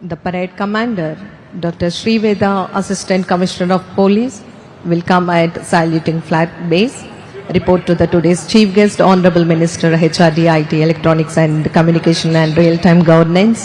The parade commander, Dr. Sriveda, Assistant Commissioner of Police, will come at saluting flag base. Report to the today's chief guest, Honorable Minister, HRD, IT, Electronics and Communication and Real-Time Governance.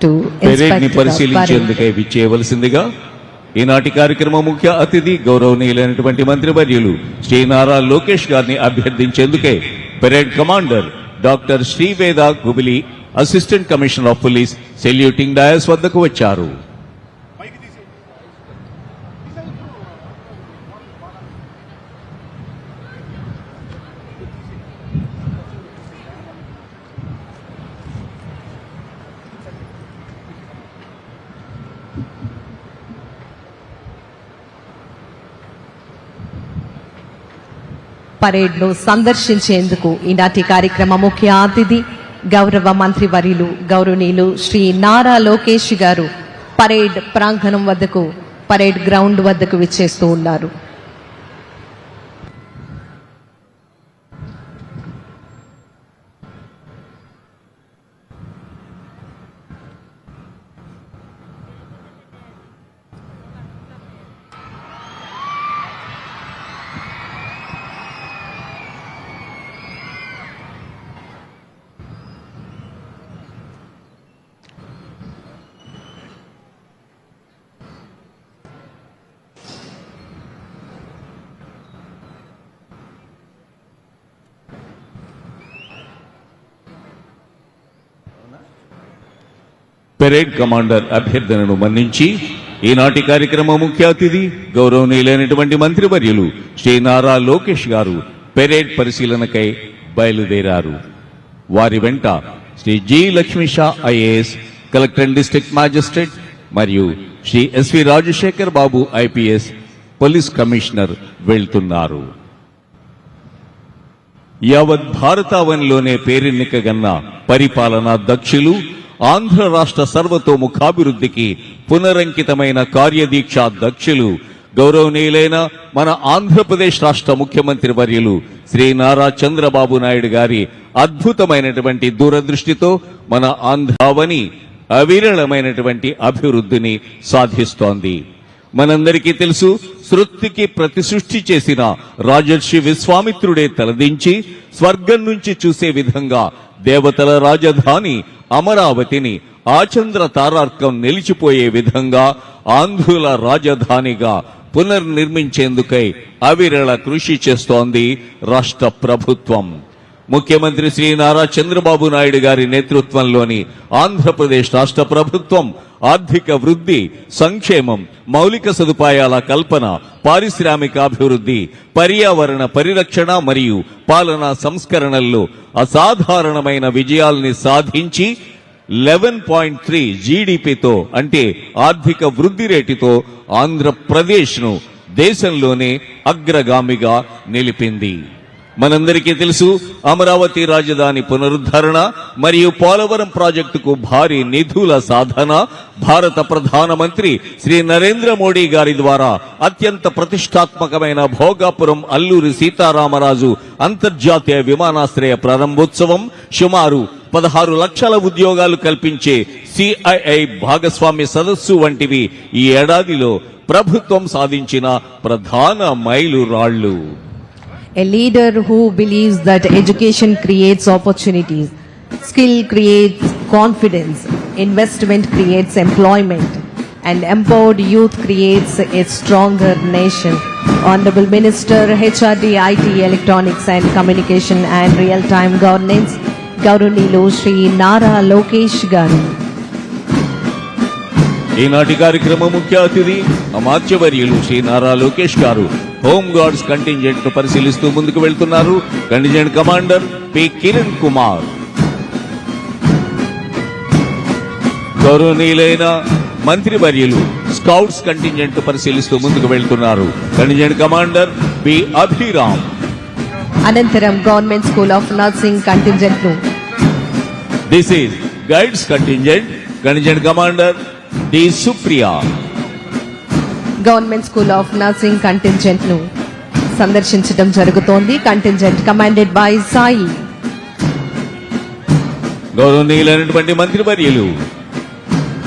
To inspect the పరిశీలించేందుకై విచ్చేయవలసిందిగా ఈనాటి కార్యక్రమ ముఖ్య అతిథి గౌరవనీయులైనటువంటి మంత్రివర్యులు శ్రీ నారా లోకేష్ గారిని అభ్యర్థించేందుకే parade commander doctor Sriveda Gubili assistant commissioner of police saluting dais వద్దకు వచ్చారు. పరేడ్ను సందర్శించేందుకు ఈనాటి కార్యక్రమ ముఖ్య అతిథి గౌరవ మంత్రివర్యులు గౌరవనీయులు శ్రీ నారా లోకేష్ గారు పరేడ్ ప్రాంగణం వద్దకు, పరేడ్ గ్రౌండ్ వద్దకు విచ్చేస్తూ ఉన్నారు. పెరేడ్ కమాండర్ అభ్యర్థనను మన్నించి ఈనాటి కార్యక్రమ ముఖ్య అతిథి గౌరవనీయులైనటువంటి మంత్రివర్యులు శ్రీ నారా లోకేష్ గారు పెరేడ్ పరిశీలనకై బయలుదేరారు. వారి వెంట Shri G Lakshmisha IAS, collector district magistrate, మరియు Shri S V Rajasekhar Babu IPS, police commissioner వెళ్తున్నారు. యావత్ భారతావనిలోనే పేరెన్నికగన్న పరిపాలనా దక్షులు, ఆంధ్ర రాష్ట్ర సర్వతోముఖాభివృద్ధికి పునరంకితమైన కార్యదీక్ష దక్షులు, గౌరవనీయులైన మన ఆంధ్రప్రదేశ్ రాష్ట్ర ముఖ్యమంత్రి వర్యులు శ్రీ నారా చంద్రబాబు నాయుడు గారి అద్భుతమైనటువంటి దూరదృష్టితో మన ఆంధ్రావని అవిరళమైనటువంటి అభివృద్ధిని సాధిస్తోంది. మనందరికీ తెలుసు, సృష్టికి ప్రతి సృష్టి చేసిన రాజర్షి విశ్వామిత్రుడే తలదించి స్వర్గం నుంచి చూసే విధంగా దేవతల రాజధాని అమరావతిని ఆచంద్ర తారార్కం నిలిచిపోయే విధంగా ఆంధ్రుల రాజధానిగా పునర్నిర్మించేందుకై అవిరళ కృషి చేస్తోంది రాష్ట్ర ప్రభుత్వం. ముఖ్యమంత్రి శ్రీ నారా చంద్రబాబు నాయుడు గారి నేతృత్వంలోని ఆంధ్రప్రదేశ్ రాష్ట్ర ప్రభుత్వం ఆర్థిక వృద్ధి, సంక్షేమం, మౌలిక సదుపాయాల కల్పన, పారిశ్రామికాభివృద్ధి, పర్యావరణ పరిరక్షణ మరియు పాలనా సంస్కరణల్లో అసాధారణమైన విజయాల్ని సాధించి 11.3 జీడీపీతో, అంటే ఆర్థిక వృద్ధి రేటుతో ఆంధ్రప్రదేశ్ను దేశంలోనే అగ్రగామిగా నిలిపింది. మనందరికీ తెలుసు, అమరావతి రాజధాని పునరుద్ధరణ మరియు పోలవరం ప్రాజెక్టుకు భారీ నిధుల సాధన భారత ప్రధానమంత్రి శ్రీ నరేంద్ర మోడీ గారి ద్వారా అత్యంత ప్రతిష్టాత్మకమైన భోగాపురం అల్లూరి సీతారామరాజు అంతర్జాతీయ విమానాశ్రయ ప్రారంభోత్సవం, సుమారు 16 లక్షల ఉద్యోగాలు కల్పించే సిఐఐ భాగస్వామ్య సదస్సు వంటివి ఈ ఏడాదిలో ప్రభుత్వం సాధించిన ప్రధాన మైలురాళ్లు. A leader who believes that education creates opportunities, skill creates confidence, investment creates employment, and empowered youth creates a stronger nation. Honorable Minister, HRD, IT, Electronics and Communication and Real-Time Governance, గౌరవనీయులు శ్రీ నారా లోకేష్ గారు. ఈనాటి కార్యక్రమ ముఖ్య అతిథి అమాత్యవర్యులు శ్రీ నారా లోకేష్ గారు home guards contingent ను పరిశీలిస్తూ ముందుకు వెళ్తున్నారు. Contingent commander P Kiran Kumar. గౌరవనీయులైన మంత్రివర్యులు స్కౌట్స్ కంటింజెంట్ పరిశీలిస్తూ ముందుకు వెళ్తున్నారు. Contingent commander B Abhiram. అనంతరం government school of nursing contingent ను, this is guides contingent, contingent commander D Supriya. Government school of nursing contingent ను సందర్శించడం జరుగుతోంది. Contingent commanded by Sai. గౌరవనీయులైనటువంటి మంత్రివర్యులు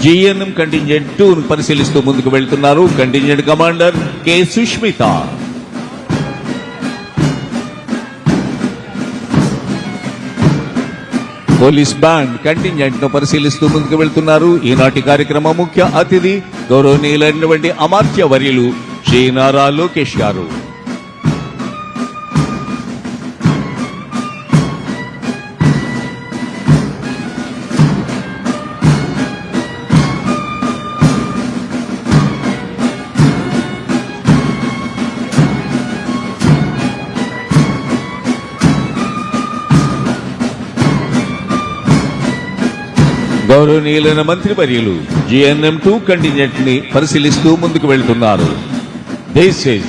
జిఎన్ఎం కంటింజెంట్ 2 పరిశీలిస్తూ ముందుకు వెళ్తున్నారు contingent commander K Sushmita. Police band contingent ను పరిశీలిస్తూ ముందుకు వెళ్తున్నారు ఈనాటి కార్యక్రమ ముఖ్య అతిథి గౌరవనీయులైనటువంటి అమాత్య వర్యులు శ్రీ నారా లోకేష్ గారు. గౌరవనీయులైన మంత్రివర్యులు జిఎన్ఎం 2 కంటింజెంట్ ని పరిశీలిస్తూ ముందుకు వెళ్తున్నారు. This is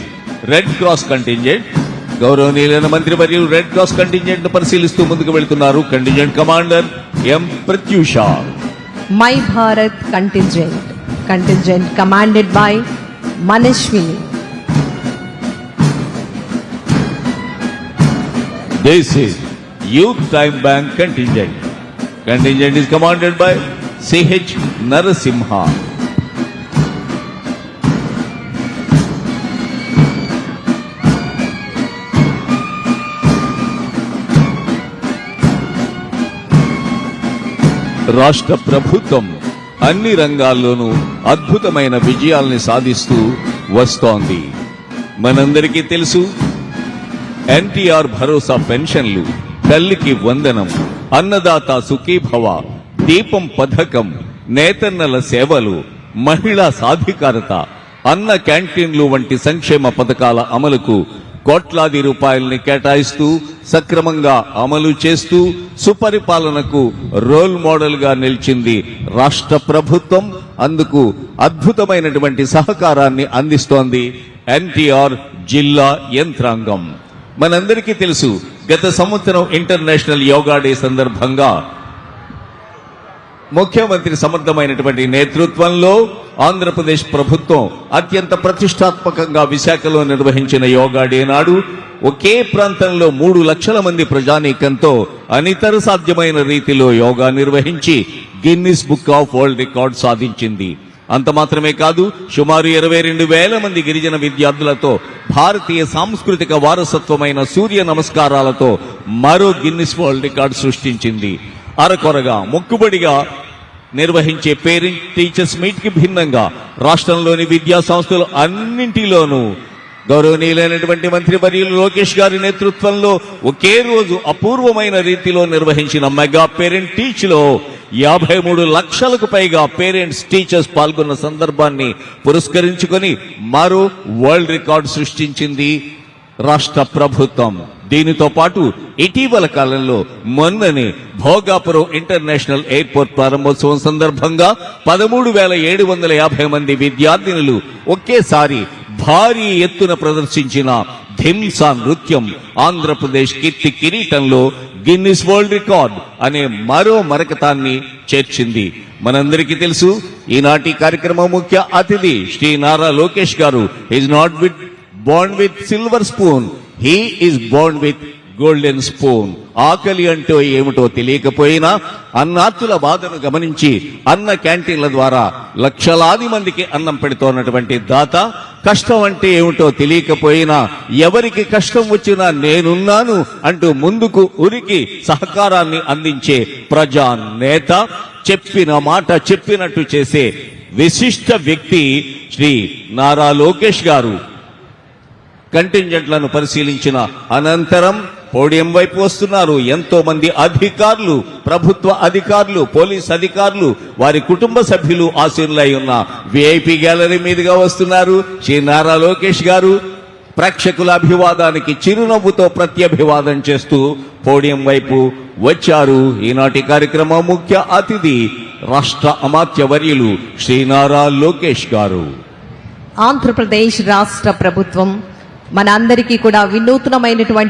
Red Cross contingent. గౌరవనీయులైన మంత్రివర్యులు రెడ్ క్రాస్ కంటింజెంట్ ను పరిశీలిస్తూ ముందుకు వెళ్తున్నారు contingent commander M Pratyusha. My Bharat contingent commanded by Manashwini. This is Youth Time Bank contingent. Contingent is commanded by C.H. Narasimha. రాష్ట్ర ప్రభుత్వం అన్ని రంగాల్లోనూ అద్భుతమైన విజయాల్ని సాధిస్తూ వస్తోంది. మనందరికీ తెలుసు ఎన్టీఆర్ భరోసా పెన్షన్లు, తల్లికి వందనం, అన్నదాత సుఖీభవ, దీపం పథకం, నేతన్నల సేవలు, మహిళా సాధికారత, అన్న క్యాంటీన్లు వంటి సంక్షేమ పథకాల అమలుకు కోట్లాది రూపాయల్ని కేటాయిస్తూ సక్రమంగా అమలు చేస్తూ సుపరిపాలనకు రోల్ మోడల్ గా నిలిచింది రాష్ట్ర ప్రభుత్వం. అందుకు అద్భుతమైనటువంటి సహకారాన్ని అందిస్తోంది ఎన్టీఆర్ జిల్లా యంత్రాంగం. మనందరికీ తెలుసు గత సంవత్సరం ఇంటర్నేషనల్ యోగా డే సందర్భంగా ముఖ్యమంత్రి సమర్థమైనటువంటి నేతృత్వంలో ఆంధ్రప్రదేశ్ ప్రభుత్వం అత్యంత ప్రతిష్టాత్మకంగా విశాఖలో నిర్వహించిన యోగా డే నాడు ఒకే ప్రాంతంలో 3 లక్షల మంది ప్రజానీకంతో అనితర సాధ్యమైన రీతిలో యోగా నిర్వహించి Guinness book of world record సాధించింది. అంత మాత్రమే కాదు, సుమారు 22,000 మంది గిరిజన విద్యార్థులతో భారతీయ సాంస్కృతిక వారసత్వమైన సూర్య నమస్కారాలతో మరో గిన్నిస్ వరల్డ్ రికార్డు సృష్టించింది. అరకొరగా మొక్కుబడిగా నిర్వహించే పేరెంట్ టీచర్స్ మీట్ కి భిన్నంగా రాష్ట్రంలోని విద్యా సంస్థలు అన్నింటిలోనూ గౌరవనీయులైనటువంటి మంత్రివర్యులు లోకేష్ గారి నేతృత్వంలో ఒకే రోజు అపూర్వమైన రీతిలో నిర్వహించిన మెగా పేరెంట్ టీచ్ లో 53 లక్షలకు పైగా పేరెంట్స్ టీచర్స్ పాల్గొన్న సందర్భాన్ని పురస్కరించుకొని మరో వరల్డ్ రికార్డు సృష్టించింది రాష్ట్ర ప్రభుత్వం. దీనితో పాటు ఇటీవల కాలంలో మొన్ననే భోగాపురం ఇంటర్నేషనల్ ఎయిర్పోర్ట్ ప్రారంభోత్సవం సందర్భంగా 13,750 మంది విద్యార్థినులు ఒకేసారి భారీ ఎత్తున ప్రదర్శించిన ధింసా నృత్యం ఆంధ్రప్రదేశ్ కీర్తి కిరీటంలో గిన్నిస్ వరల్డ్ రికార్డ్ అనే మరో మరకతాన్ని చేర్చింది. మనందరికీ తెలుసు ఈనాటి కార్యక్రమం ముఖ్య అతిథి శ్రీ నారా లోకేష్ గారు is not born with silver spoon, he is born with golden spoon. ఆకలి అంటే ఏమిటో తెలియకపోయినా అన్నార్తుల బాధను గమనించి అన్న క్యాంటీన్ల ద్వారా లక్షలాది మందికి అన్నం పెడుతోన్నటువంటి దాత, కష్టం అంటే ఏమిటో తెలియకపోయినా ఎవరికి కష్టం వచ్చినా నేనున్నాను అంటూ ముందుకు ఉరికి సహకారాన్ని అందించే ప్రజా నేత, చెప్పిన మాట చెప్పినట్టు చేసే విశిష్ట వ్యక్తి శ్రీ నారా లోకేష్ గారు. కంటింజెంట్లను పరిశీలించిన అనంతరం పోడియం వైపు వస్తున్నారు ఎంతో మంది అధికారులు, ప్రభుత్వ అధికారులు, పోలీస్ అధికారులు, వారి కుటుంబ సభ్యులు ఆశీనులై ఉన్న విఐపి గ్యాలరీ మీదుగా వస్తున్నారు శ్రీ నారా లోకేష్ గారు. ప్రేక్షకుల అభివాదానికి చిరునవ్వుతో ప్రత్యభివాదం చేస్తూ పోడియం వైపు వచ్చారు ఈనాటి కార్యక్రమం ముఖ్య అతిథి రాష్ట్ర అమాత్య వర్యులు శ్రీ నారా లోకేష్ గారు. ఆంధ్రప్రదేశ్ రాష్ట్ర ప్రభుత్వం మనందరికీ కూడా వినూత్నమైనటువంటి